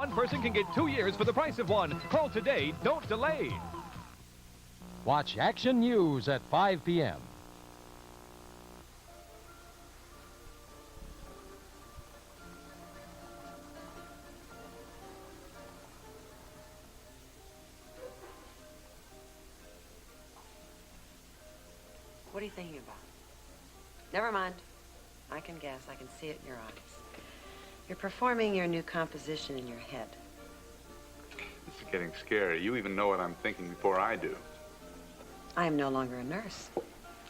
One person can get 2 years for the price of one. Call today. Don't delay. Watch Action News at 5 p.m. What are you thinking about? Never mind. I can guess. I can see it in your eyes. You're performing your new composition in your head. This is getting scary. You even know what I'm thinking before I do. I am no longer a nurse.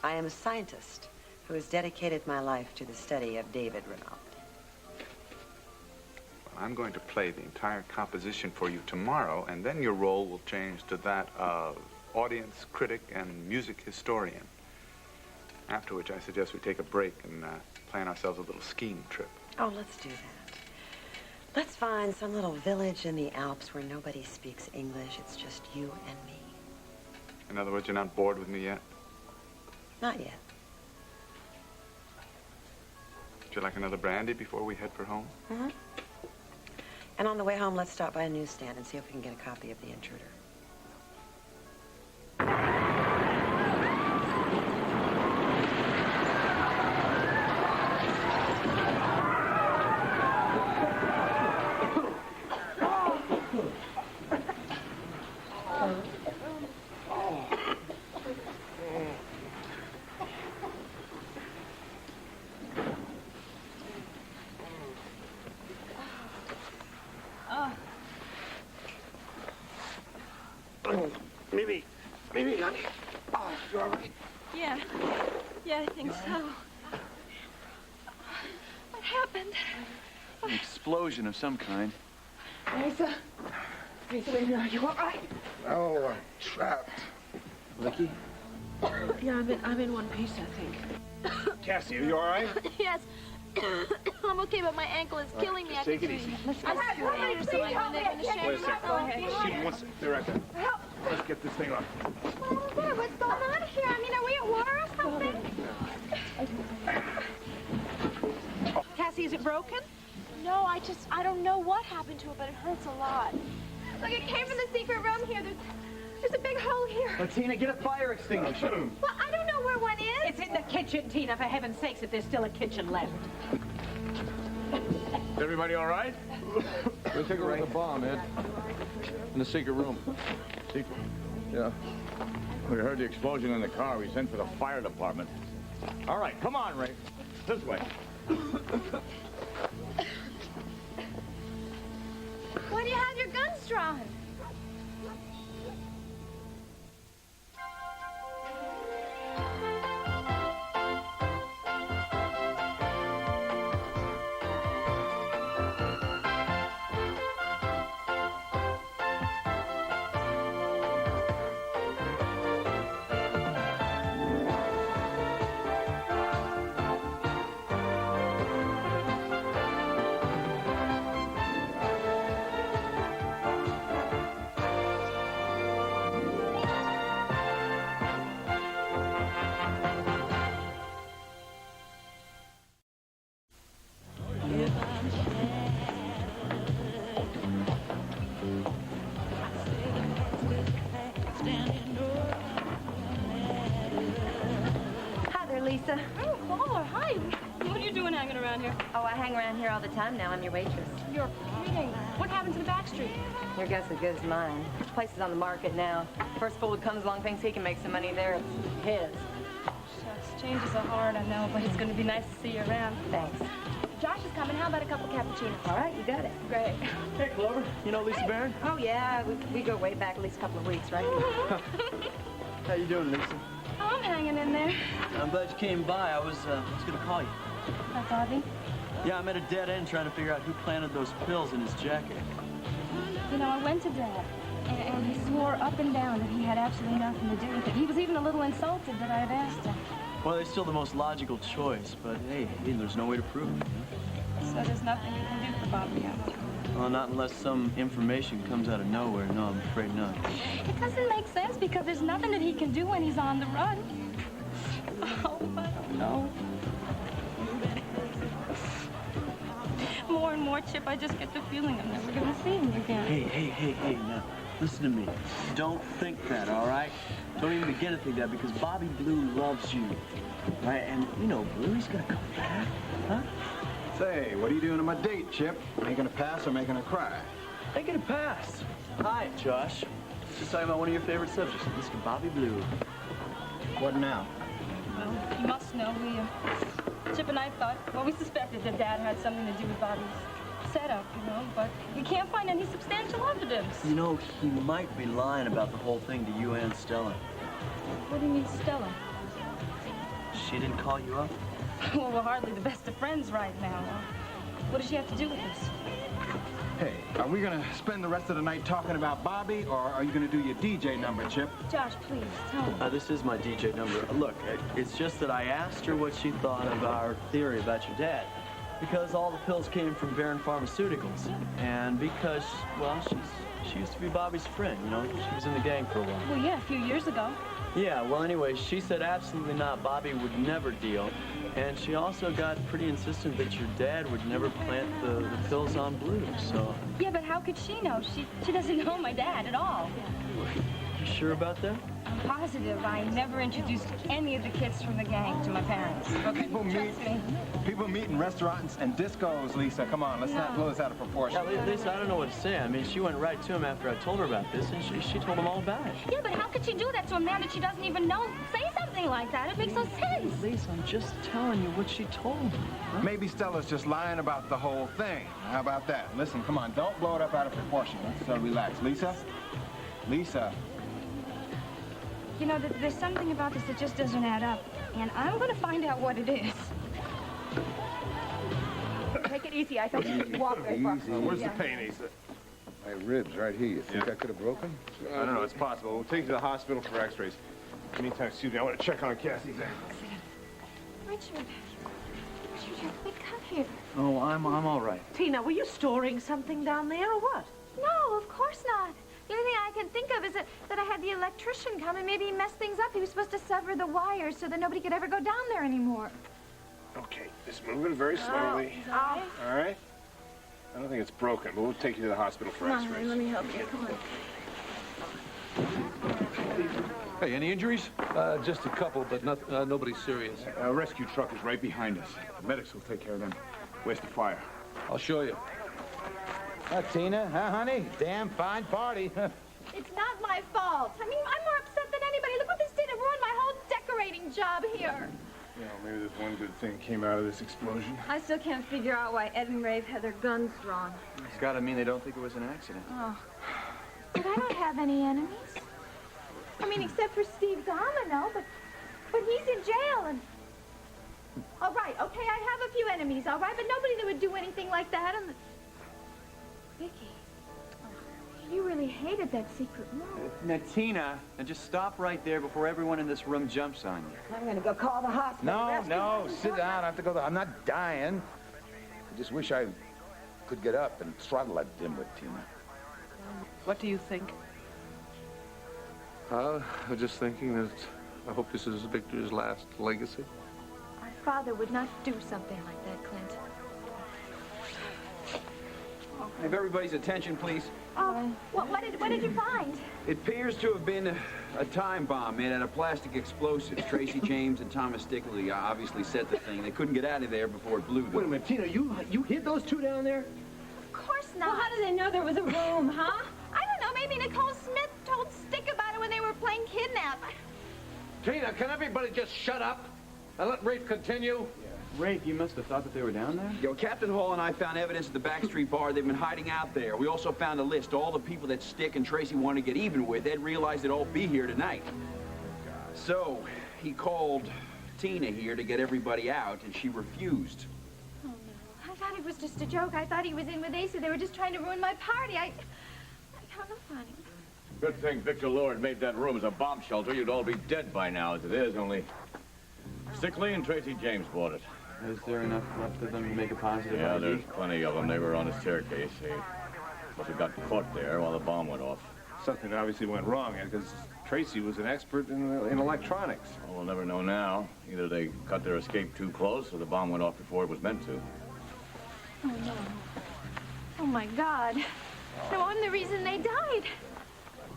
I am a scientist who has dedicated my life to the study of David Renaud. Well, I'm going to play the entire composition for you tomorrow, and then your role will change to that of audience critic and music historian. After which I suggest we take a break and plan ourselves a little skiing trip. Oh, let's do that. Let's find some little village in the Alps where nobody speaks English. It's just you and me. In other words, you're not bored with me yet? Not yet. Would you like another brandy before we head for home? Mm-hmm. And on the way home, let's stop by a newsstand and see if we can get a copy of The Intruder. Mimi, honey. Oh, you all right? Yeah, I think so. What happened? An explosion of some kind. Lisa, wait a minute, are you all right? Oh, I'm trapped. Vicky? Yeah, I'm in one piece, I think. Cassie, are you all right? Yes. I'm okay, but my ankle is killing me. Take it easy. Let's go. Wait a second. Go ahead. Excuse me, one second. Be right back. Let's get this thing off. What's going on here? I mean, are we at war or something? Cassie, is it broken? No, I don't know what happened to it, but it hurts a lot. Look, it came from the secret room here. There's a big hole here. But Tina, get a fire extinguisher. Well, I don't know where one is. It's in the kitchen, Tina, for heaven's sakes, if there's still a kitchen left. Is everybody all right? We think it was a bomb, Ed. In the secret room. Secret? Yeah. We heard the explosion in the car. We sent for the fire department. All right, come on, Ray. This way. Why do you have your guns drawn? Lisa. Oh, caller, hi. What are you doing hanging around here? Oh, I hang around here all the time now. I'm your waitress. You're kidding. What happened to the back street? Your guess is as good as mine. This place is on the market now. First fool who comes along thinks he can make some money there. It's his. Shucks, changes are hard, I know, but it's going to be nice to see you around. Thanks. Josh is coming. How about a couple cappuccinos? All right, you got it. Great. Hey, Clover. You know Lisa Barron? Oh, yeah. We go way back at least a couple of weeks, right? How you doing, Lisa? Oh, I'm hanging in there. I'm glad you came by. I was going to call you. That's Audrey. Yeah, I'm at a dead end trying to figure out who planted those pills in his jacket. You know, I went to Dad, and he swore up and down that he had absolutely nothing to do with it. He was even a little insulted that I had asked him. Well, it's still the most logical choice, but hey, there's no way to prove it. So there's nothing you can do for Bobby, huh? Well, not unless some information comes out of nowhere. No, I'm afraid not. It doesn't make sense because there's nothing that he can do when he's on the run. Oh, I don't know. More and more, Chip, I just get the feeling I'm never going to see him hey, now, listen to me. Don't think that, all right? Don't even begin to think that, because Bobby Blue loves you. Right? And, you know, Blue, he's gonna come back, huh? Say, what are you doing on my date, Chip? Making a pass or making her cry? Making a pass. Hi, Josh. Just talking about one of your favorite subjects, Mr. Bobby Blue. What now? Well, you must know, Chip and I thought, well, we suspected that Dad had something to do with Bobby's setup, you know, but we can't find any substantial evidence. You know, he might be lying about the whole thing to you and Stella. What do you mean, Stella? She didn't call you up? Well, we're hardly the best of friends right now. What does she have to do with this? Hey, are we gonna spend the rest of the night talking about Bobby, or are you gonna do your DJ number, Chip? Josh, please, tell me. This is my DJ number. Look, it's just that I asked her what she thought of our theory about your dad. Because all the pills came from Baron Pharmaceuticals. And because, well, she used to be Bobby's friend, you know? She was in the gang for a while. Well, yeah, a few years ago. Yeah, well, anyway, she said absolutely not. Bobby would never deal. And she also got pretty insistent that your dad would never plant the pills on Blue, so... Yeah, but how could she know? She doesn't know my dad at all. You sure about that? I'm positive I never introduced any of the kids from the gang to my parents. Okay, People meet in restaurants and discos, Lisa. Come on, let's not blow this out of proportion. Yeah, Lisa, I don't know what to say. I mean, she went right to him after I told her about this, and she told him all about it. Yeah, but how could she do that to a man that she doesn't even know? Say something like that. It makes no sense. Lisa, I'm just telling you what she told me. Huh? Maybe Stella's just lying about the whole thing. How about that? Listen, come on, don't blow it up out of proportion. Let's relax. Lisa? Lisa? You know, there's something about this that just doesn't add up, and I'm going to find out what it is. Take it easy. I thought you could walk very far. Where's the pain, Asa? My ribs right here. You think I could have broken? I don't know. It's possible. We'll take you to the hospital for x-rays. Anytime, excuse me, I want to check on Cassie. Richard, come here. Oh, I'm all right. Tina, were you storing something down there or what? No, of course not. The only thing I can think of is that I had the electrician come and maybe he messed things up. He was supposed to sever the wires so that nobody could ever go down there anymore. Okay, just moving very slowly. Oh. All right? I don't think it's broken, but we'll take you to the hospital for Come x-rays. on, let me help you. Come on. Hey, any injuries? Just a couple, but nobody serious. A rescue truck is right behind us. The medics will take care of them. Where's the fire? I'll show you. Tina, huh, honey? Damn fine party. It's not my fault. I mean, I'm more upset than anybody. Look what this did. It ruined my whole decorating job here. You know, maybe there's one good thing came out of this explosion. I still can't figure out why Ed and Rafe had their guns drawn. It's got to mean they don't think it was an accident. Oh. But I don't have any enemies. I mean, except for Steve Domino, but he's in jail and... All right, okay, I have a few enemies, all right? But nobody that would do anything like that and... Vicky, you really hated that secret room. Now, Tina, now just stop right there before everyone in this room jumps on you. I'm gonna go call the hospital. No, sit down. I have to go. I'm not dying. I just wish I could get up and throttle that dimwit, Tina. What do you think? I'm just thinking that I hope this is Victor's last legacy. Our father would not do something like that, Clint. Have everybody's attention, please. Oh, what did you find? It appears to have been a time bomb made out of plastic explosives. Tracy James and Thomas Stickley obviously set the thing. They couldn't get out of there before it blew them. Wait a minute, Tina, you hid those two down there? Of course not. Well, how did they know there was a room, huh? I don't know. Maybe Nicole Smith told Stick about it when they were playing kidnap. Tina, can everybody just shut up and let Rafe continue? Rafe, you must have thought that they were down there? Yo, Captain Hall and I found evidence at the Backstreet Bar. They've been hiding out there. We also found a list of all the people that Stick and Tracy wanted to get even with. Ed realized they'd all be here tonight. So, he called Tina here to get everybody out, and she refused. Oh, no. I thought it was just a joke. I thought he was in with Asa. They were just trying to ruin my party. I don't know, honey. Good thing Victor Lord made that room as a bomb shelter. You'd all be dead by now as it is, only Stickley and Tracy James bought it. Is there enough left of them to make a positive Yeah, ID? there's plenty of them. They were on the staircase. They must have got caught there while the bomb went off. Something obviously went wrong, because Tracy was an expert in electronics. Well, we'll never know now. Either they cut their escape too close or the bomb went off before it was meant to. Oh, no. Oh, my God. No, I'm the reason they died.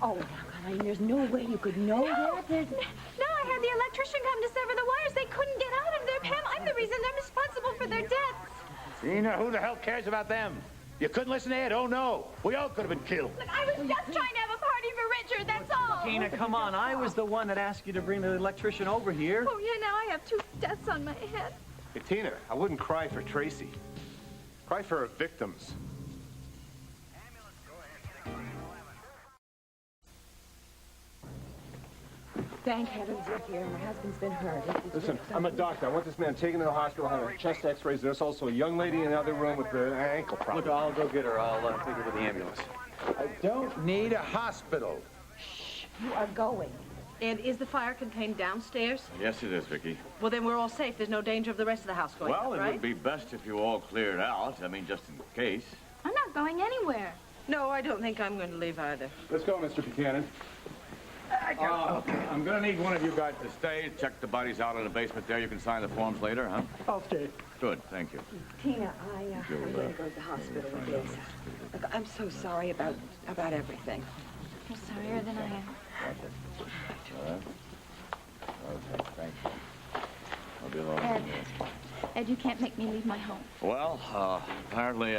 Oh, now, Colleen, there's no way you could know that. No, I had the electrician come to sever the wires. They couldn't get out of their panel. I'm the reason they're responsible for their deaths. Tina, who the hell cares about them? You couldn't listen to Ed? Oh, no. We all could have been killed. Look, I was just trying to have a party for Richard, that's all. Tina, come on. I was the one that asked you to bring the electrician over here. Oh, yeah, now I have 2 deaths on my head. Hey, Tina, I wouldn't cry for Tracy. Cry for her victims. Thank heavens you're here. My husband's been hurt. Listen, I'm a doctor. I want this man taken to the hospital, having chest x-rays. There's also a young lady in the other room with the ankle problem. Look, I'll go get her. I'll take her to the ambulance. I don't need a hospital. You are going. And is the fire contained downstairs? Yes, it is, Vicky. Well, then we're all safe. There's no danger of the rest of the house going up, Well, it right? would be best if you all cleared out. I mean, just in case. I'm not going anywhere. No, I don't think I'm going to leave either. Let's go, Mr. Buchanan. I'm going to need one of you guys to stay. Check the bodies out in the basement there. You can sign the forms later, huh? I'll stay. Good, thank you. Tina, I'm going to go to the hospital with Lisa. Look, I'm so sorry about everything. You're sorrier than I am. Okay, thank you. I'll be alone. Ed. Ed, you can't make me leave my home. Well, apparently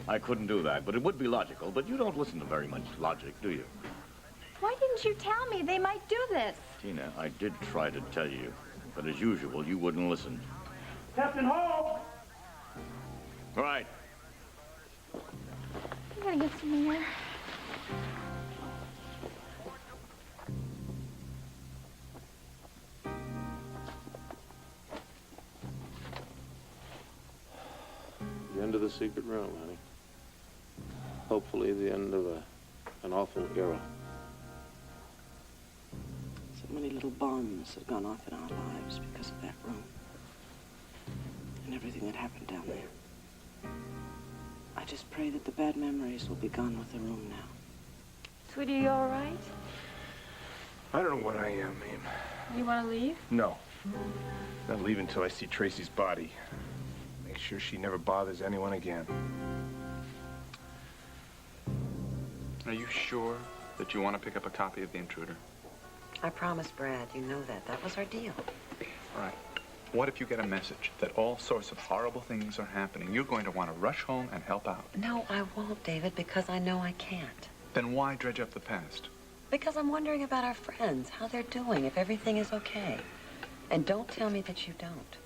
I couldn't do that, but it would be logical. But you don't listen to very much logic, do you? Why didn't you tell me they might do this? Tina, I did try to tell you, but as usual, you wouldn't listen. Captain Hall! Right. I'm gonna get some air. The end of the secret room, honey. Hopefully the end of an awful era. So many little bombs have gone off in our lives because of that room. And everything that happened down there. I just pray that the bad memories will be gone with the room now. Sweetie, you all right? I don't know what I am, Mame. You want to leave? No. Not leaving until I see Tracy's body. Make sure she never bothers anyone again. Are you sure that you want to pick up a copy of The Intruder? I promised Brad. You know that. That was our deal. All right. What if you get a message that all sorts of horrible things are happening? You're going to want to rush home and help out. No, I won't, David, because I know I can't. Then why dredge up the past? Because I'm wondering about our friends, how they're doing, if everything is okay. And don't tell me that you don't.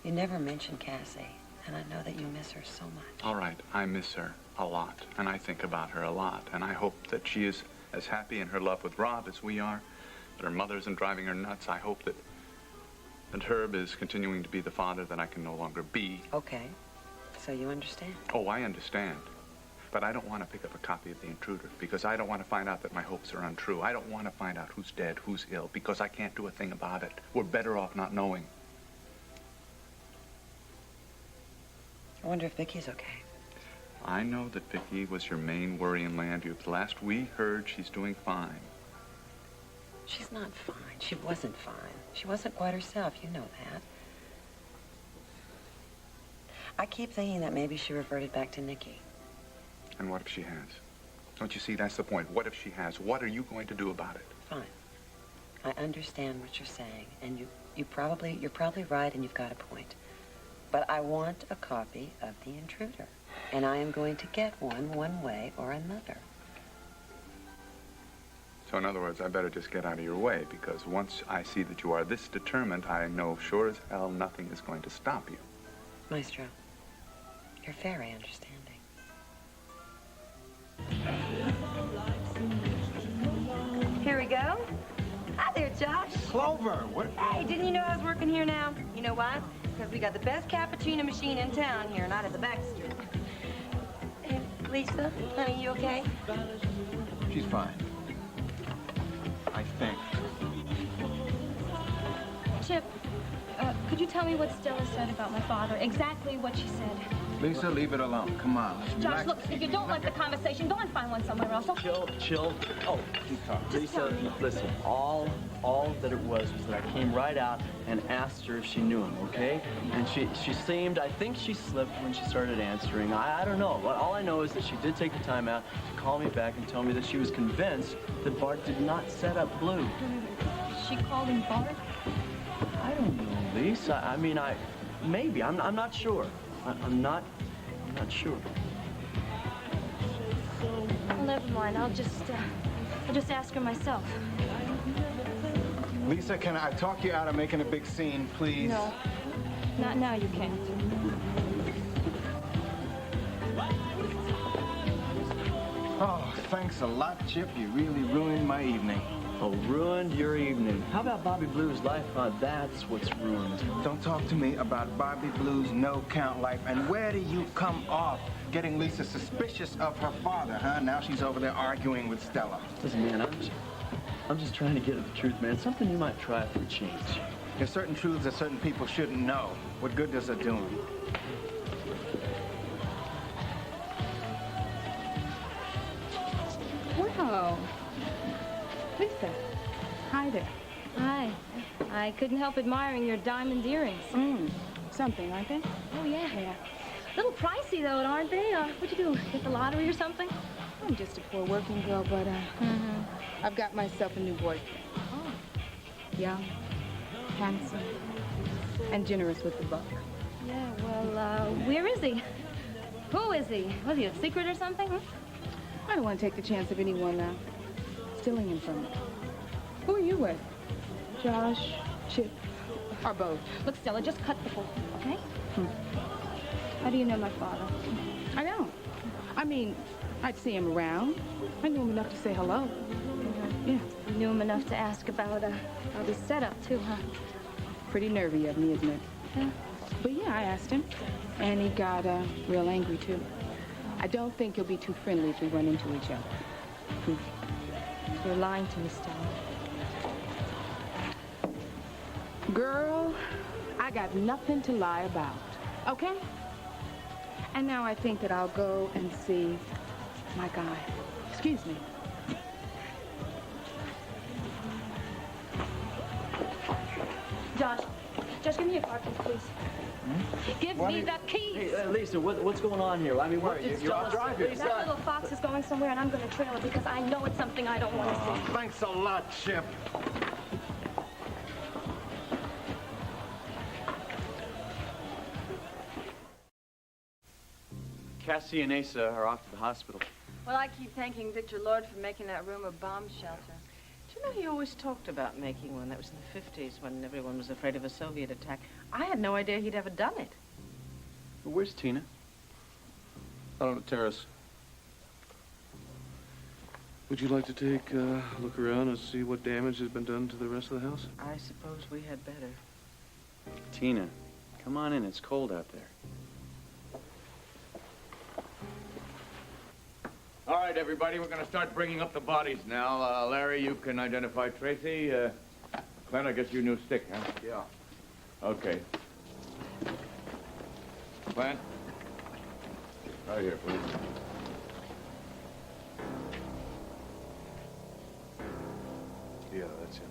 You never mention Cassie, and I know that you miss her so much. All right, I miss her a lot, and I think about her a lot, and I hope that she is as happy in her love with Rob as we are, that her mother isn't driving her nuts. I hope that Herb is continuing to be the father that I can no longer be. Okay, so you understand? Oh, I understand. But I don't want to pick up a copy of The Intruder because I don't want to find out that my hopes are untrue. I don't want to find out who's dead, who's ill, because I can't do a thing about it. We're better off not knowing. I wonder if Vicky's okay. I know that Vicky was your main worry in Landview. The last we heard, she's doing fine. She's not fine. She wasn't fine. She wasn't quite herself. You know that. I keep thinking that maybe she reverted back to Nikki. And what if she has? Don't you see, that's the point. What if she has? What are you going to do about it? Fine. I understand what you're saying, and you're probably right, and you've got a point. But I want a copy of The Intruder, and I am going to get one way or another. So in other words, I better just get out of your way, because once I see that you are this determined, I know sure as hell nothing is going to stop you. Maestro, you're very understanding. Here we go. Hi there, Josh. Clover, what? Hey, didn't you know I was working here now? You know why? Because we got the best cappuccino machine in town here, not at the back street. Hey, Lisa, honey, you okay? She's fine. I think. Chip, could you tell me what Stella said about my father? Exactly what she said. Lisa, leave it alone. Come on, let's Josh, relax. look, if you don't like the conversation, go and find one somewhere else. Okay? Chill. Oh, Lisa, listen, all that it was that I came right out and asked her if she knew him, okay? And she seemed, I think she slipped when she started answering. I don't know. All I know is that she did take the time out to call me back and tell me that she was convinced that Bart did not set up Blue. She called him Bart? I don't know, Lisa. I mean, maybe. I'm not sure. I'm not sure. Well, never mind. I'll just ask her myself. Lisa, can I talk you out of making a big scene, please? No. Not now, you can't. Oh, thanks a lot, Chip. You really ruined my evening. Oh, ruined your evening. How about Bobby Blue's life? That's what's ruined. Don't talk to me about Bobby Blue's no-count life. And where do you come off? Getting Lisa suspicious of her father, huh? Now she's over there arguing with Stella. Listen, man, I'm just trying to get at the truth, man. Something you might try for a change. There's certain truths that certain people shouldn't know. What good does it do them? Wow. Lisa. Hi there. Hi. I couldn't help admiring your diamond earrings. Something, aren't they? Oh, yeah. A little pricey, though, aren't they? What'd you do, hit the lottery or something? I'm just a poor working girl, but I've got myself a new boyfriend. Oh. Young, handsome, and generous with the buck. Yeah, well, where is he? Who is he? Was he a secret or something? I don't want to take the chance of anyone stealing him from me. Who are you with? Josh, Chip, or both? Look, Stella, just cut the bull, okay? How do you know my father? I don't. I mean, I'd see him around. I knew him enough to say hello. Yeah. You knew him enough to ask about his setup, too, huh? Pretty nervy of me, isn't it? Yeah. But yeah, I asked him, and he got real angry, too. I don't think he'll be too friendly if we run into each other. You're lying to me, Stella. Girl, I got nothing to lie about, okay? And now I think that I'll go and see my guy. Excuse me. Josh, give me your car keys, please. Give me the keys! Hey, Lisa, what's going on here? I mean, You're off driving. That little fox is going somewhere, and I'm going to trail it because I know it's something I don't want to see. Thanks a lot, Chip. Cassie and Asa are off to the hospital. Well, I keep thanking Victor Lord for making that room a bomb shelter. Do you know, he always talked about making one. That was in the 50s when everyone was afraid of a Soviet attack. I had no idea he'd ever done it. Well, where's Tina? Out on the terrace. Would you like to take a look around and see what damage has been done to the rest of the house? I suppose we had better. Tina, come on in. It's cold out there. All right, everybody, we're going to start bringing up the bodies now. Larry, you can identify Tracy. Glenn, I guess you new stick, huh? Yeah. Okay. Glenn? Right here, please. Yeah, that's him.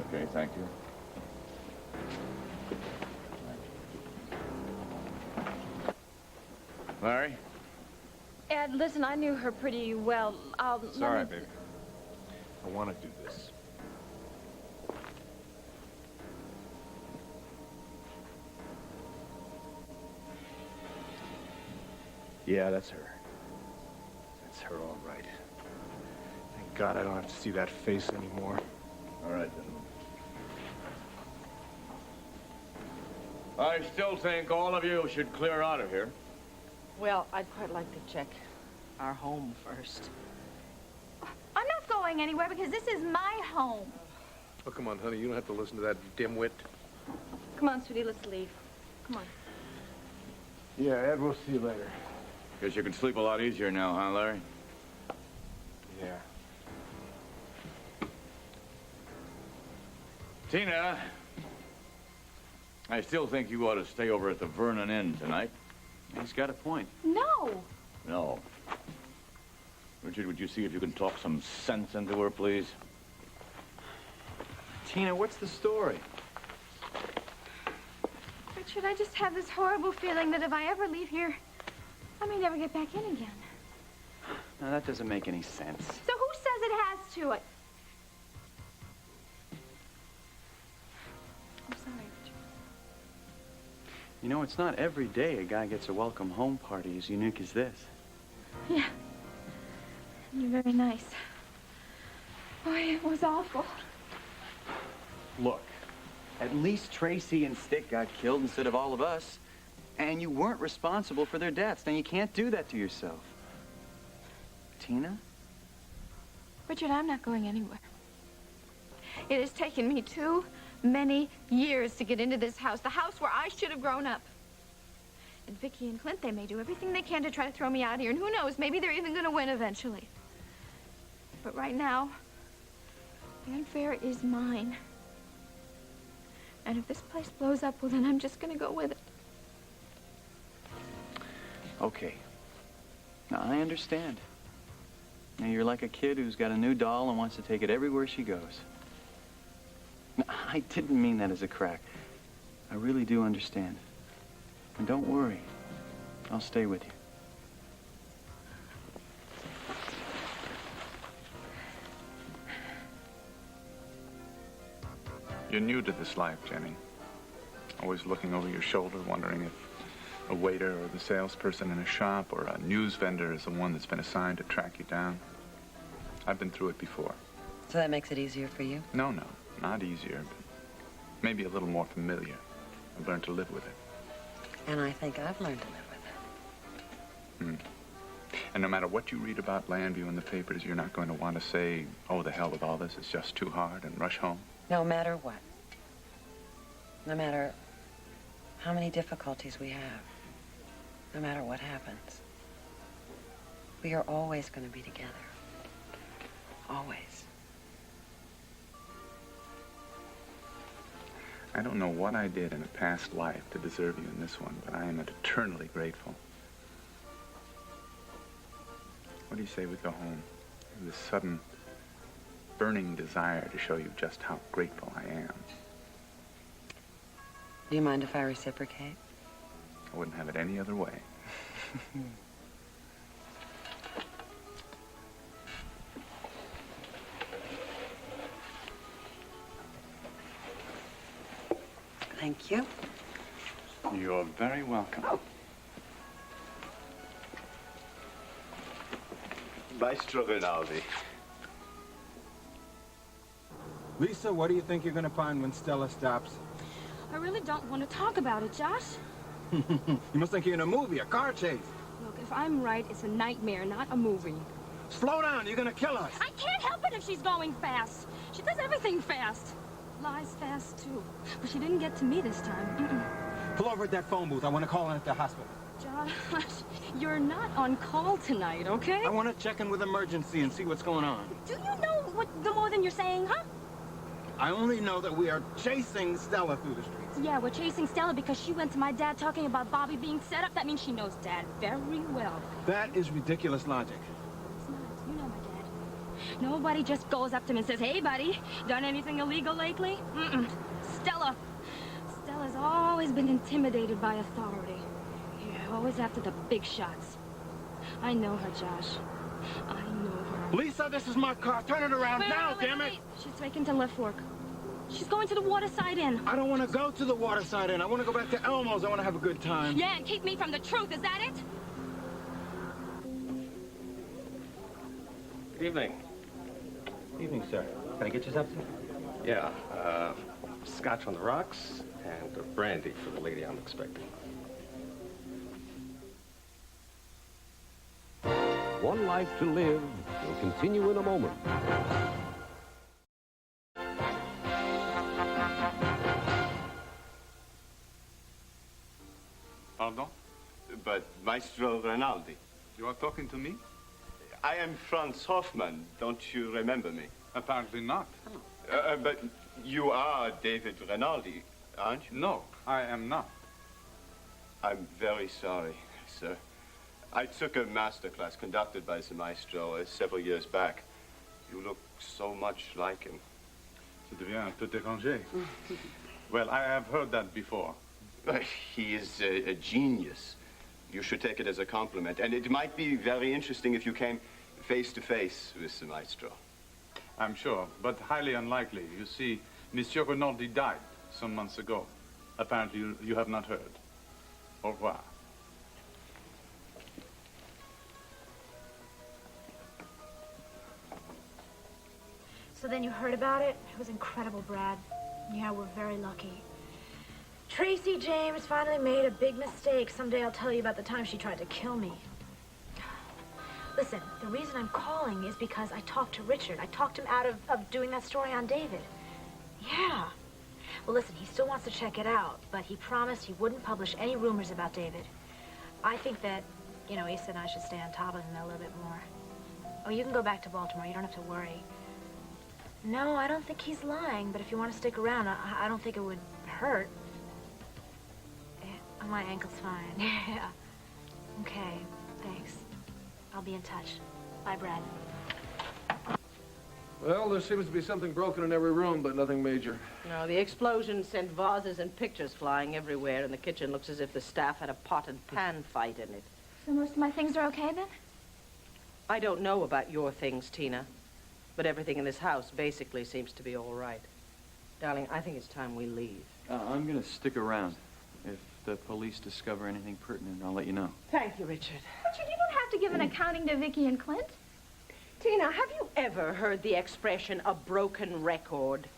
Okay, thank you. Larry? Ed, listen, I knew her pretty well. It's all right, baby. I want to do this. Yeah, that's her. That's her, all right. Thank God I don't have to see that face anymore. All right, gentlemen. I still think all of you should clear out of here. Well, I'd quite like to check our home first. I'm not going anywhere because this is my home. Oh, come on, honey. You don't have to listen to that dimwit. Come on, sweetie, let's leave. Come on. Yeah, Ed, we'll see you later. Guess you can sleep a lot easier now, huh, Larry? Yeah. Tina, I still think you ought to stay over at the Vernon Inn tonight. He's got a point. No. No. Richard, would you see if you can talk some sense into her, please? Tina, what's the story? Richard, I just have this horrible feeling that if I ever leave here, I may never get back in again. Now, that doesn't make any sense. So who says it has to? I'm sorry, Richard. You know, it's not every day a guy gets a welcome home party as unique as this. Yeah. You're very nice. Boy, it was awful. Look, at least Tracy and Stick got killed instead of all of us. And you weren't responsible for their deaths. Now, you can't do that to yourself. Tina? Richard, I'm not going anywhere. It has taken me too many years to get into this house, the house where I should have grown up. And Vicky and Clint, they may do everything they can to try to throw me out here, and who knows, maybe they're even going to win eventually. But right now, Fanfare is mine. And if this place blows up, well, then I'm just going to go with it. Okay. Now, I understand. Now, you're like a kid who's got a new doll and wants to take it everywhere she goes. Now, I didn't mean that as a crack. I really do understand. And don't worry. I'll stay with you. You're new to this life, Jenny. Always looking over your shoulder, wondering if a waiter or the salesperson in a shop or a news vendor is the one that's been assigned to track you down. I've been through it before. So that makes it easier for you? No, not easier, but maybe a little more familiar. I've learned to live with it. And I think I've learned to live with it. And no matter what you read about Landview in the papers, you're not going to want to say, oh, the hell with all this, it's just too hard, and rush home. No matter what. No matter how many difficulties we have. No matter what happens. We are always going to be together. Always. I don't know what I did in a past life to deserve you in this one, but I am eternally grateful. What do you say we go home? This sudden burning desire to show you just how grateful I am. Do you mind if I reciprocate? I wouldn't have it any other way. Thank you. You're very welcome. Maestro Rinaldi. Lisa, what do you think you're going to find when Stella stops? I really don't want to talk about it, Josh. You must think you're in a movie, a car chase. Look, if I'm right, it's a nightmare, not a movie. Slow down, you're going to kill us. I can't help it if she's going fast. She does everything fast. Lies fast, too. But she didn't get to me this time. Pull over at that phone booth. I want to call in at the hospital. Josh, you're not on call tonight, okay? I want to check in with emergency and see what's going on. Do you know what the more than you're saying, huh? I only know that we are chasing Stella through the streets. Yeah, we're chasing Stella because she went to my dad talking about Bobby being set up. That means she knows Dad very well. That is ridiculous logic. It's not. You know my dad. Nobody just goes up to him and says, hey, buddy, done anything illegal lately? Stella's always been intimidated by authority. Yeah, always after the big shots. I know her, Josh. I know her. Lisa, this is my car. Turn it around now, damn it! She's taken to Left Fork. She's going to the Waterside Inn. I don't want to go to the Waterside Inn. I want to go back to Elmo's. I want to have a good time. Yeah, and keep me from the truth. Is that it? Good evening. Evening, sir. Can I get you something? Yeah, scotch on the rocks and a brandy for the lady I'm expecting. One Life to Live will continue in a moment. Pardon? But Maestro Rinaldi. You are talking to me? I am Franz Hoffman. Don't you remember me? Apparently not. But you are David Rinaldi, aren't you? No, I am not. I'm very sorry. sir. I took a master class conducted by the maestro several years back. You look so much like him. Tu deviens un peu dérangé. Well, I have heard that before. He is a genius. You should take it as a compliment. And it might be very interesting if you came face to face with the maestro. I'm sure, but highly unlikely. You see, Monsieur Rinaldi died some months ago. Apparently, you have not heard. Au revoir. So then you heard about it? It was incredible, Brad. Yeah, we're very lucky. Tracy James finally made a big mistake. Someday I'll tell you about the time she tried to kill me. Listen, the reason I'm calling is because I talked to Richard. I talked him out of doing that story on David. Yeah. Well, listen, he still wants to check it out, but he promised he wouldn't publish any rumors about David. I think that, you know, he said I should stay on top of him a little bit more. Oh, you can go back to Baltimore. You don't have to worry. No, I don't think he's lying, but if you want to stick around, I don't think it would hurt. Yeah, my ankle's fine. Yeah. Okay, thanks. I'll be in touch. Bye, Brad. Well, there seems to be something broken in every room, but nothing major. No, the explosion sent vases and pictures flying everywhere, and the kitchen looks as if the staff had a pot and pan fight in it. So most of my things are okay, then? I don't know about your things, Tina, but everything in this house basically seems to be all right. Darling, I think it's time we leave. I'm going to stick around. If the police discover anything pertinent, I'll let you know. Thank you, Richard. Richard, you don't have to give an accounting to Vicky and Clint. Tina, have you ever heard the expression, a broken record?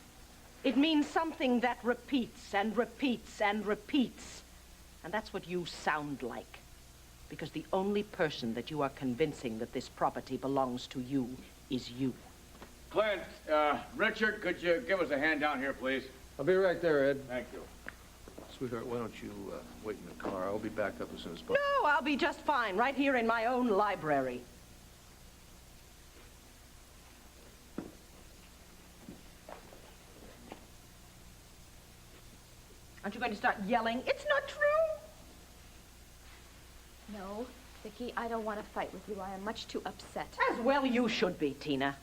It means something that repeats and repeats and repeats. And that's what you sound like. Because the only person that you are convincing that this property belongs to you is you. Clint, Richard, could you give us a hand down here, please? I'll be right there, Ed. Thank you. Sweetheart, why don't you wait in the car? I'll be back up as soon as possible. No, I'll be just fine, right here in my own library. Aren't you going to start yelling? It's not true! No, Vicky, I don't want to fight with you. I am much too upset. As well you should be, Tina.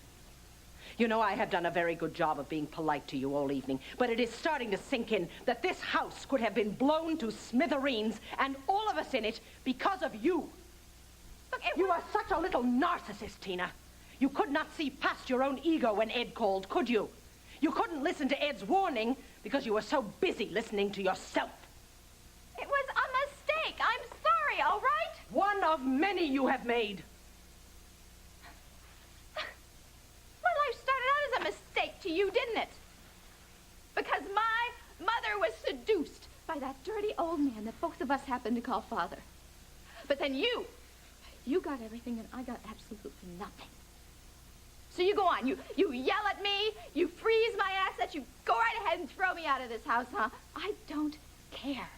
You know, I have done a very good job of being polite to you all evening, but it is starting to sink in that this house could have been blown to smithereens, and all of us in it, because of you. Look, you are such a little narcissist, Tina. You could not see past your own ego when Ed called, could you? You couldn't listen to Ed's warning because you were so busy listening to yourself. It was a mistake. I'm sorry, all right? One of many you have made. My life started out as a mistake to you, didn't it? Because my mother was seduced by that dirty old man that both of us happened to call father. But then you got everything and I got absolutely nothing. So you go on, you yell at me, you freeze my assets, you go right ahead and throw me out of this house, huh? I don't care.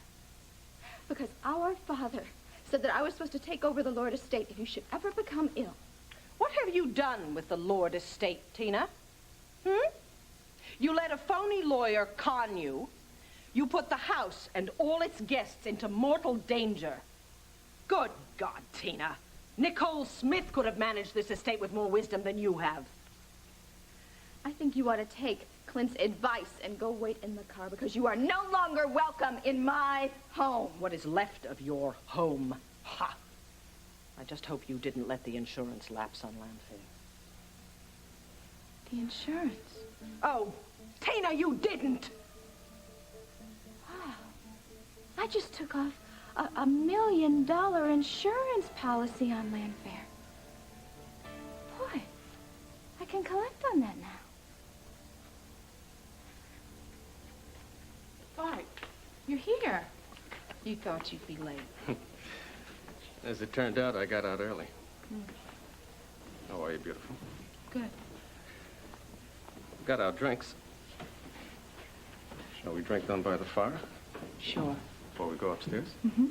Because our father said that I was supposed to take over the Lord estate if you should ever become ill. What have you done with the Lord estate, Tina? You let a phony lawyer con you. You put the house and all its guests into mortal danger. Good God, Tina. Nicole Smith could have managed this estate with more wisdom than you have. I think you ought to take Clint's advice and go wait in the car because you are no longer welcome in my home. What is left of your home? Ha! I just hope you didn't let the insurance lapse on landfare. The insurance? Oh, Tina, you didn't! Wow. I just took off a $1 million insurance policy on Landfair. Boy, I can collect on that now. Bart, you're here. You thought you'd be late. As it turned out, I got out early. How are you, beautiful? Good. Got our drinks. Shall we drink down by the fire? Sure. Before we go upstairs? Mm-hmm.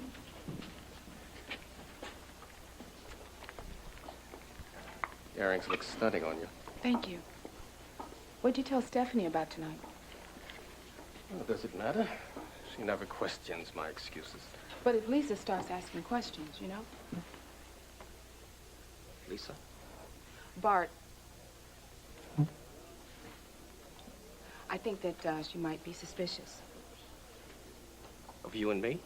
The earrings look stunning on you. Thank you. What'd you tell Stephanie about tonight? Well, does it matter? She never questions my excuses. But if Lisa starts asking questions, you know? Lisa? Bart, I think that she might be suspicious. Of you and me?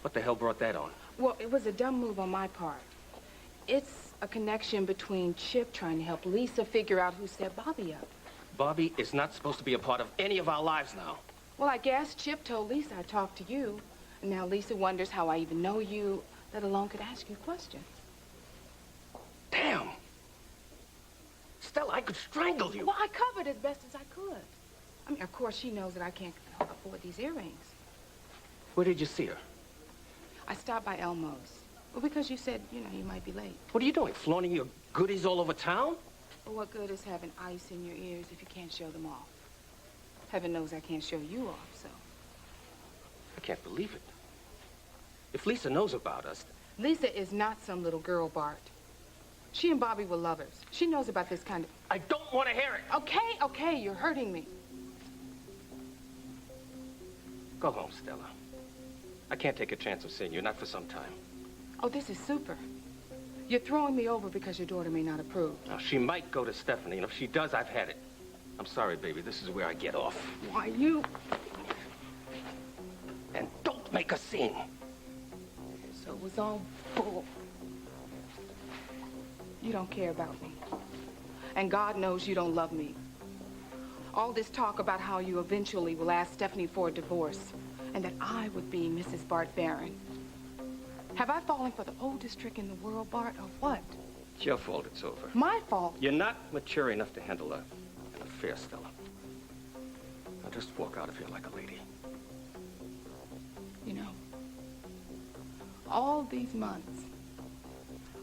What the hell brought that on? Well, it was a dumb move on my part. It's a connection between Chip trying to help Lisa figure out who set Bobby up. Bobby is not supposed to be a part of any of our lives now. Well, I guess Chip told Lisa I talked to you. And now Lisa wonders how I even know you, let alone could ask you questions. Damn! Stella, I could strangle you. Well, I covered as best as I could. I mean, of course, she knows that I can't afford these earrings. Where did you see her? I stopped by Elmo's. Well, because you said, you know, you might be late. What are you doing, flaunting your goodies all over town? Well, what good is having ice in your ears if you can't show them off? Heaven knows I can't show you off, so. I can't believe it. If Lisa knows about us... Lisa is not some little girl, Bart. She and Bobby were lovers. She knows about this kind of... I don't want to hear it. Okay, you're hurting me. Go home, Stella. I can't take a chance of seeing you, not for some time. Oh, this is super. You're throwing me over because your daughter may not approve. Now, she might go to Stephanie, and if she does, I've had it. I'm sorry, baby. This is where I get off. Why, you... And don't make a scene. So it was all bull. You don't care about me. And God knows you don't love me. All this talk about how you eventually will ask Stephanie for a divorce and that I would be Mrs. Bart Barron. Have I fallen for the oldest trick in the world, Bart, or what? It's your fault it's over. My fault? You're not mature enough to handle an affair, Stella. Now just walk out of here like a lady. You know, all these months,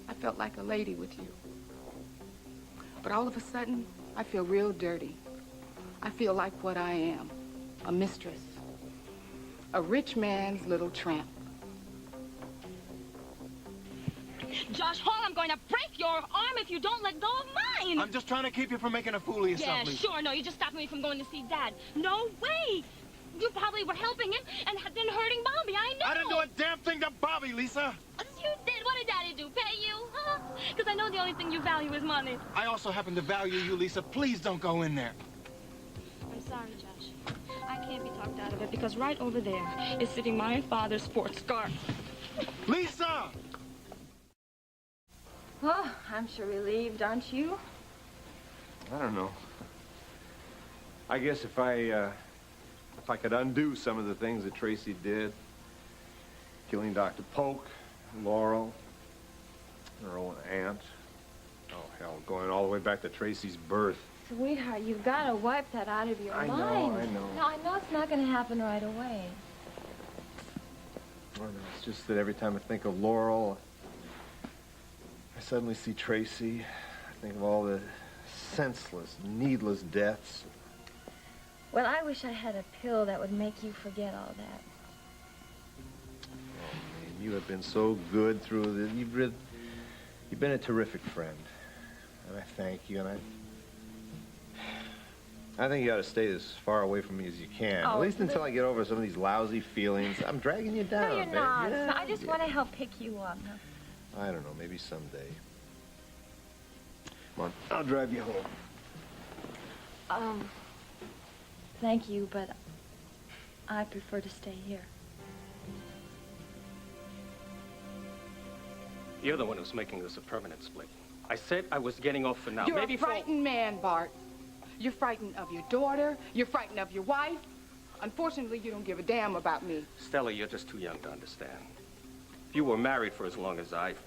I felt like a lady with you. But all of a sudden, I feel real dirty. I feel like what I am, a mistress. A rich man's little tramp. Josh Hall, I'm going to break your arm if you don't let go of mine. I'm just trying to keep you from making a fool of yourself, Yeah, Lisa. sure. No, you're just stopping me from going to see Dad. No way. You probably were helping him and then hurting Bobby. I know. I didn't do a damn thing to Bobby, Lisa. You did. What did Daddy do? Pay you? Huh? Because I know the only thing you value is money. I also happen to value you, Lisa. Please don't go in there. I'm sorry, Josh. I can't be talked out of it because right over there is sitting my father's sports car. Lisa! Oh, I'm sure relieved, aren't you? I don't know. I guess if I could undo some of the things that Tracy did, killing Dr. Polk, Laurel, her own aunt, oh, hell, going all the way back to Tracy's birth. Sweetheart, you've got to wipe that out of your I mind. know, I know. No, I know it's not going to happen right away. I don't know, it's just that every time I think of Laurel, I suddenly see Tracy. I think of all the senseless, needless deaths. Well, I wish I had a pill that would make you forget all that. Oh, man, you have been so good through this. You've been a terrific friend. And I thank you, and I think you ought to stay as far away from me as you can. Oh, At least until I get over some of these lousy feelings. I'm dragging you down, No, you're babe. not. Yeah, I just want to help pick you up. I don't know, maybe someday. Come on, I'll drive you home. Thank you, but I prefer to stay here. You're the one who's making this a permanent split. I said I was getting off for now. You're Maybe a frightened man, Bart. You're frightened of your daughter. You're frightened of your wife. Unfortunately, you don't give a damn about me. Stella, you're just too young to understand. If you were married for as long as if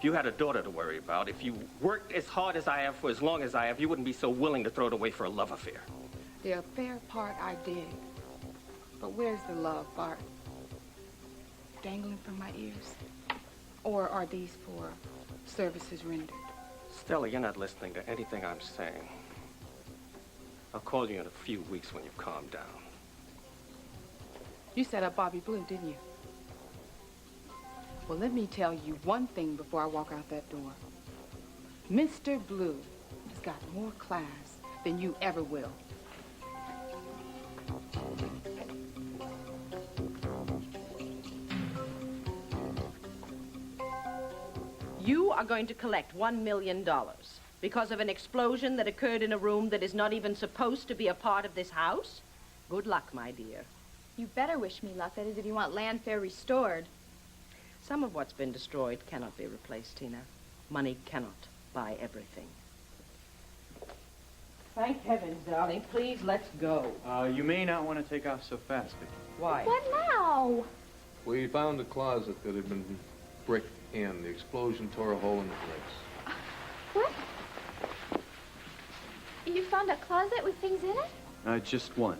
you had a daughter to worry about, if you worked as hard as I have for as long as I have, you wouldn't be so willing to throw it away for a love affair. The affair part I did. But where's the love, Bart? Dangling from my ears? Or are these for services rendered? Stella, you're not listening to anything I'm saying. I'll call you in a few weeks when you've calmed down. You set up Bobby Blue, didn't you? Well, let me tell you one thing before I walk out that door. Mr. Blue has got more class than you ever will. You are going to collect $1 million because of an explosion that occurred in a room that is not even supposed to be a part of this house? Good luck, my dear. You better wish me luck. That is, if you want Landfair restored. Some of what's been destroyed cannot be replaced, Tina. Money cannot buy everything. Thank heavens, darling. Please, let's go. You may not want to take off so fast, Vicky. Why? What now? We found a closet that had been bricked in. The explosion tore a hole in the bricks. What? You found a closet with things in it? Just one.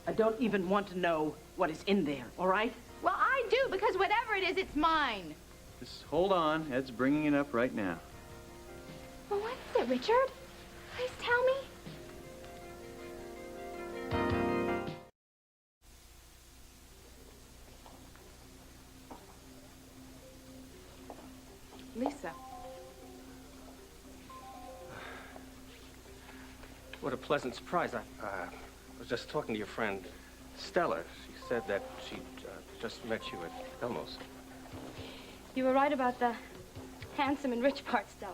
I don't even want to know what is in there, all right? Well, I do, because whatever it is, it's mine. Just hold on. Ed's bringing it up right now. Well, what is it, Richard? Please tell me. Lisa. What a pleasant surprise. I was just talking to your friend, Stella. She said that she just met you at Elmo's. You were right about the handsome and rich part, Stella.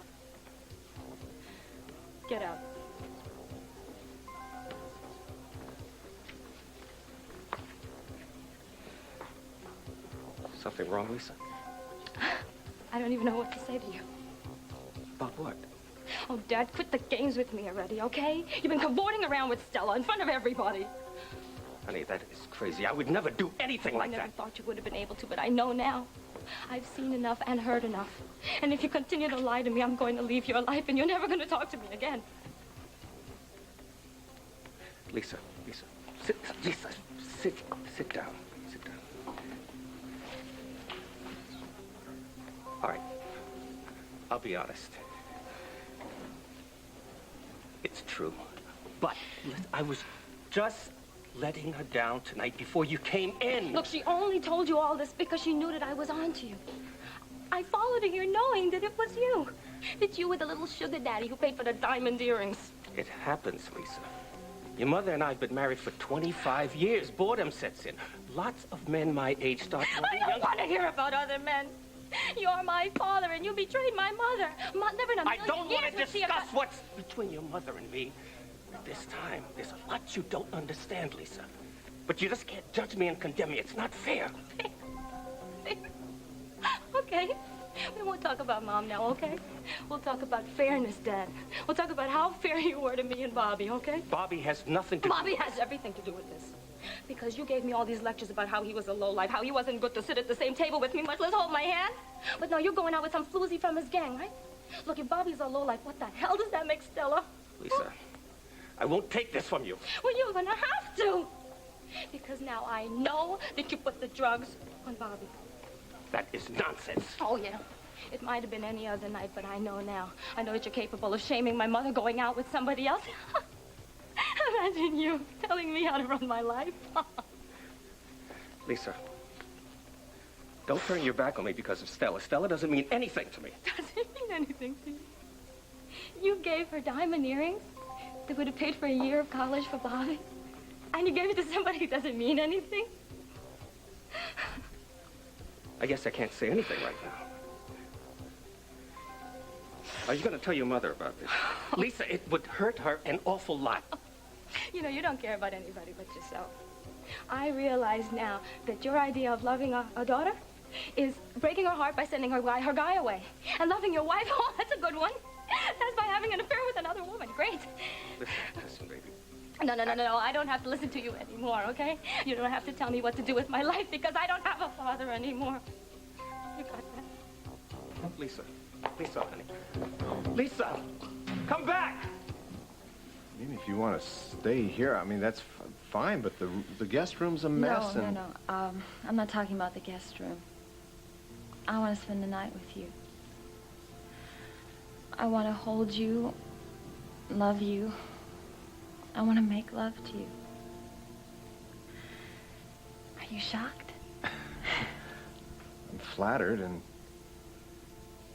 Get out. Something wrong, Lisa? I don't even know what to say to you. About what? Oh, Dad, quit the games with me already, okay? You've been cavorting around with Stella in front of everybody. Honey, that is crazy. I would never do anything like that. I never thought you would have been able to, but I know now. I've seen enough and heard enough. And if you continue to lie to me, I'm going to leave your life, and you're never going to talk to me again. Lisa, Lisa, sit down. Sit down. All right. I'll be honest. It's true. But I was just letting her down tonight before you came in. Look, she only told you all this because she knew that I was on to you. I followed her here knowing that it was you. That you were the little sugar daddy who paid for the diamond earrings. It happens, Lisa. Your mother and I have been married for 25 years. Boredom sets in. Lots of men my age start to I don't want to hear about other men. You're my father, and you betrayed my mother. Never in a million I don't years want to would she discuss have... what's between your mother and me. This time, there's a lot you don't understand, Lisa. But you just can't judge me and condemn me. It's not fair. Okay. We won't talk about Mom now, okay? We'll talk about fairness, Dad. We'll talk about how fair you were to me and Bobby, okay? Bobby has nothing to do with Bobby has everything to do with this. Because you gave me all these lectures about how he was a lowlife, how he wasn't good to sit at the same table with me, much less hold my hand. But now you're going out with some floozy from his gang, right? Look, if Bobby's a lowlife, what the hell does that make Stella? Lisa, I won't take this from you. Well, you're gonna have to. Because now I know that you put the drugs on Bobby. That is nonsense. Oh, yeah. It might have been any other night, but I know now. I know that you're capable of shaming my mother going out with somebody else. Imagine you telling me how to run my life. Lisa, don't turn your back on me because of Stella. Stella doesn't mean anything to me. Doesn't mean anything to you. You gave her diamond earrings that would have paid for a year of college for Bobby. And you gave it to somebody who doesn't mean anything. I guess I can't say anything right now. Are you going to tell your mother about this? Lisa, it would hurt her an awful lot. You know, you don't care about anybody but yourself. I realize now that your idea of loving a daughter is breaking her heart by sending her guy away. And loving your wife, oh, that's a good one. That's by having an affair with another woman. Great. Listen, baby. No. I don't have to listen to you anymore, okay? You don't have to tell me what to do with my life because I don't have a father anymore. You got that? Lisa, honey. Lisa, come back! I mean, if you want to stay here, I mean, that's fine, but the guest room's a mess. No. I'm not talking about the guest room. I want to spend the night with you. I want to hold you, love you. I want to make love to you. Are you shocked? I'm flattered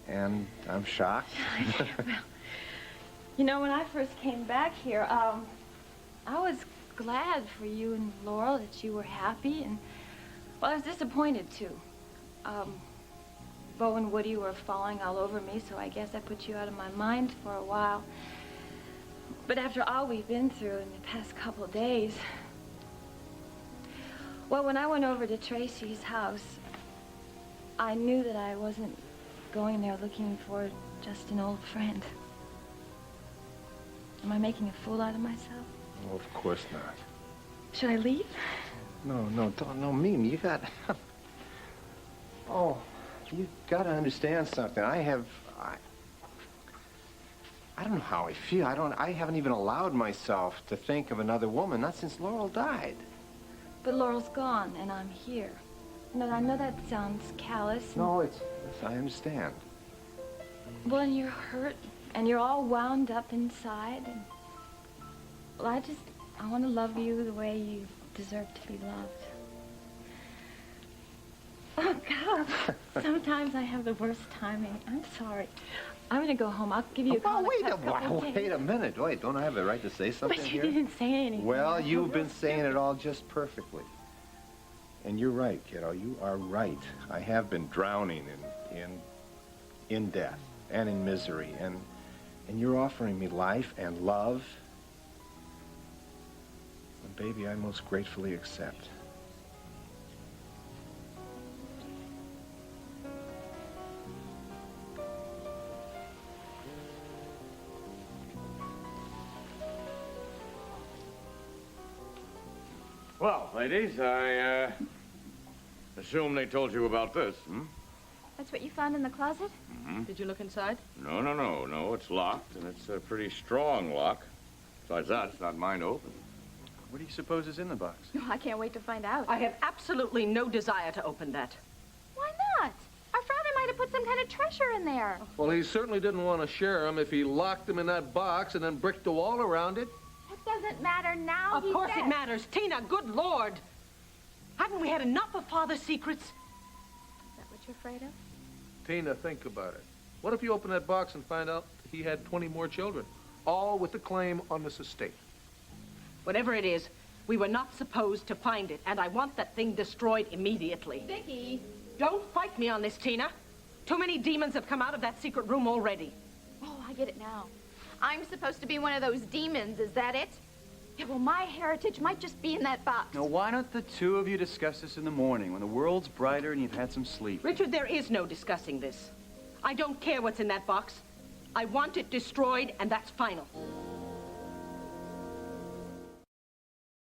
and I'm shocked. Well, you know, when I first came back here, I was glad for you and Laurel that you were happy, and, well, I was disappointed, too. Bo and Woody were falling all over me, so I guess I put you out of my mind for a while. But after all we've been through in the past couple of days... Well, when I went over to Tracy's house, I knew that I wasn't going there looking for just an old friend. Am I making a fool out of myself? Oh, of course not. Should I leave? No, don't, no, Mimi, you got... Oh, you gotta understand something. I don't know how I feel. I haven't even allowed myself to think of another woman, not since Laurel died. But Laurel's gone, and I'm here. No, I know that sounds callous. No, I understand. Well, and you're hurt, and you're all wound up inside, and... Well, I want to love you the way you deserve to be loved. Oh, God. Sometimes I have the worst timing. I'm sorry. I'm going to go home. I'll give you a call. Wait a minute. Wait, don't I have the right to say something But you here? didn't say anything. Well, you've been saying it all just perfectly. And you're right, kiddo. You are right. I have been drowning in death and in misery. And you're offering me life and love. And baby, I most gratefully accept. Well, ladies, I assume they told you about this, hmm? That's what you found in the closet? Mm-hmm. Did you look inside? No, it's locked, and it's a pretty strong lock. Besides that, it's not mine to open. What do you suppose is in the box? Oh, I can't wait to find out. I have absolutely no desire to open that. Why not? Our father might have put some kind of treasure in there. Well, he certainly didn't want to share them if he locked them in that box and then bricked the wall around it. It doesn't matter now. Of course it matters. Tina, good Lord. Haven't we had enough of Father's secrets? Is that what you're afraid of? Tina, think about it. What if you open that box and find out he had 20 more children, all with a claim on this estate? Whatever it is, we were not supposed to find it, and I want that thing destroyed immediately. Vicky! Don't fight me on this, Tina. Too many demons have come out of that secret room already. Oh, I get it now. I'm supposed to be one of those demons, is that it? Yeah, well, my heritage might just be in that box. Now, why don't the two of you discuss this in the morning when the world's brighter and you've had some sleep? Richard, there is no discussing this. I don't care what's in that box. I want it destroyed, and that's final.